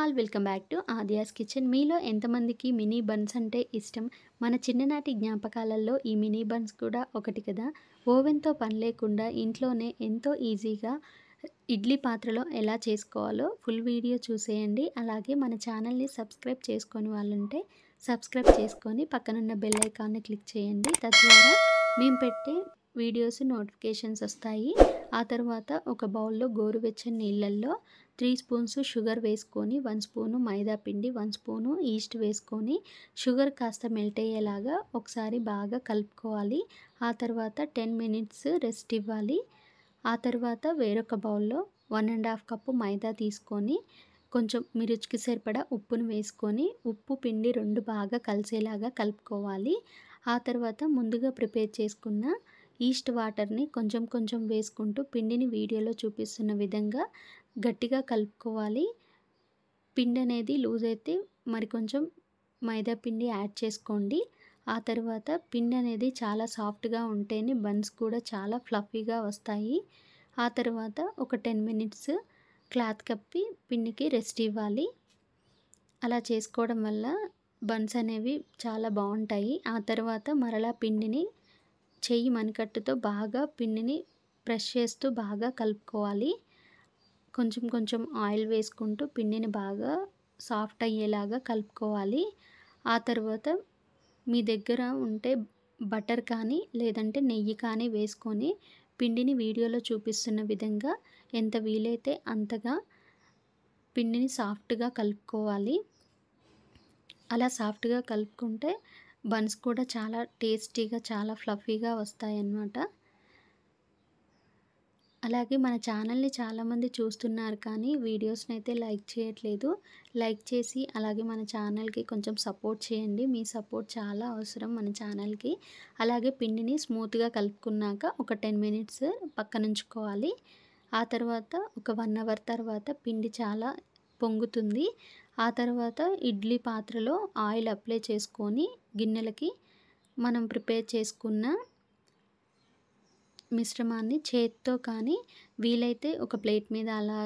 All welcome back to Aadya's kitchen. మీలో ఎంతమందికి mini buns అంటే ఇష్టం? మన చిన్ననాటి జ్ఞాపకాలలో ఈ మినీ బన్స్ కూడా ఒకటి కదా. ఓవెన్తో పని లేకుండా ఇంట్లోనే ఎంతో ఈజీగా ఇడ్లీ పాత్రలో ఎలా చేసుకోవాలో ఫుల్ వీడియో చూసేయండి. అలాగే మన ఛానల్ని సబ్స్క్రైబ్ చేసుకొని వాళ్ళుంటే సబ్స్క్రైబ్ చేసుకొని పక్కనున్న బెల్ ఐకాన్ని క్లిక్ చేయండి. తద్వారా మేము పెట్టే వీడియోస్ నోటిఫికేషన్స్ వస్తాయి. ఆ తర్వాత ఒక బౌల్లో గోరువెచ్చని నీళ్ళల్లో 3 స్పూన్స్ షుగర్ వేసుకొని 1 స్పూను మైదా పిండి 1 స్పూను ఈస్ట్ వేసుకొని షుగర్ కాస్త మెల్ట్ అయ్యేలాగా ఒకసారి బాగా కలుపుకోవాలి. ఆ తర్వాత 10 మినిట్స్ రెస్ట్ ఇవ్వాలి. ఆ తర్వాత వేరొక బౌల్లో 1½ కప్పు మైదా తీసుకొని కొంచెం మీ రుచికి సరిపడా ఉప్పును వేసుకొని ఉప్పు పిండి రెండు బాగా కలిసేలాగా కలుపుకోవాలి. ఆ తర్వాత ముందుగా ప్రిపేర్ చేసుకున్న ఈస్ట్ వాటర్ని కొంచెం కొంచెం వేసుకుంటూ పిండిని వీడియోలో చూపిస్తున్న విధంగా గట్టిగా కలుపుకోవాలి. పిండి అనేది లూజ్ అయితే మరి కొంచెం మైదా పిండి యాడ్ చేసుకోండి. ఆ తర్వాత పిండి అనేది చాలా సాఫ్ట్గా ఉంటేనే బన్స్ కూడా చాలా ఫ్లఫీగా వస్తాయి. ఆ తర్వాత ఒక 10 మినిట్స్ క్లాత్ కప్పి పిండికి రెస్ట్ ఇవ్వాలి. అలా చేసుకోవడం వల్ల బన్స్ అనేవి చాలా బాగుంటాయి. ఆ తర్వాత మరలా పిండిని చెయ్యి మణికట్టుతో బాగా పిండిని ప్రెస్ చేస్తూ బాగా కలుపుకోవాలి. కొంచెం కొంచెం ఆయిల్ వేసుకుంటూ పిండిని బాగా సాఫ్ట్ అయ్యేలాగా కలుపుకోవాలి. ఆ తర్వాత మీ దగ్గర ఉంటే బటర్ కానీ లేదంటే నెయ్యి కానీ వేసుకొని పిండిని వీడియోలో చూపిస్తున్న విధంగా ఎంత వీలైతే అంతగా పిండిని సాఫ్ట్గా కలుపుకోవాలి. అలా సాఫ్ట్గా కలుపుకుంటే బన్స్ కూడా చాలా టేస్టీగా చాలా ఫ్లఫీగా వస్తాయన్నమాట. అలాగే మన ఛానల్ని చాలామంది చూస్తున్నారు కానీ వీడియోస్ని అయితే లైక్ చేయట్లేదు. లైక్ చేసి అలాగే మన ఛానల్కి కొంచెం సపోర్ట్ చేయండి. మీ సపోర్ట్ చాలా అవసరం మన ఛానల్కి. అలాగే పిండిని స్మూత్గా కలుపుకున్నాక ఒక 10 మినిట్స్ పక్కనుంచుకోవాలి. ఆ తర్వాత ఒక 1 అవర్ తర్వాత పిండి చాలా పొంగుతుంది. ఆ తర్వాత ఇడ్లీ పాత్రలో ఆయిల్ అప్లై చేసుకొని గిన్నెలకి మనం ప్రిపేర్ చేసుకున్న మిశ్రమాన్ని చేత్తో కానీ వీలైతే ఒక ప్లేట్ మీద అలా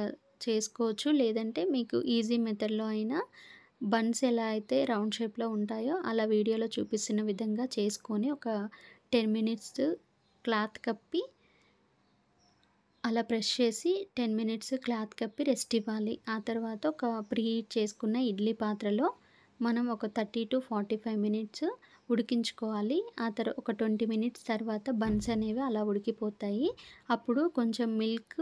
చేసుకోవచ్చు. లేదంటే మీకు ఈజీ మెథడ్లో అయినా బన్స్ ఎలా అయితే రౌండ్ షేప్లో ఉంటాయో అలా వీడియోలో చూపిస్తున్న విధంగా చేసుకొని ఒక 10 మినిట్స్ క్లాత్ కప్పి అలా ప్రెస్ చేసి 10 మినిట్స్ క్లాత్ కప్పి రెస్ట్ ఇవ్వాలి. ఆ తర్వాత ఒక ప్రీహీట్ చేసుకున్న ఇడ్లీ పాత్రలో మనం ఒక 30 to 45 మినిట్స్ ఉడికించుకోవాలి. ఒక 20 మినిట్స్ తర్వాత బన్స్ అనేవి అలా ఉడికిపోతాయి. అప్పుడు కొంచెం మిల్క్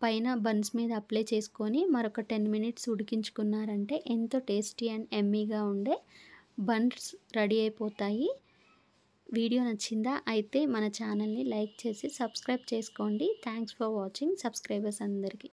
పైన బన్స్ మీద అప్లై చేసుకొని మరొక 10 మినిట్స్ ఉడికించుకున్నారంటే ఎంతో టేస్టీ అండ్ యమ్మీగా ఉండే బన్స్ రెడీ అయిపోతాయి. వీడియో నచ్చిందా? అయితే మన ఛానల్ని లైక్ చేసి సబ్స్క్రైబ్ చేసుకోండి. థ్యాంక్స్ ఫర్ వాచింగ్ సబ్స్క్రైబర్స్ అందరికీ.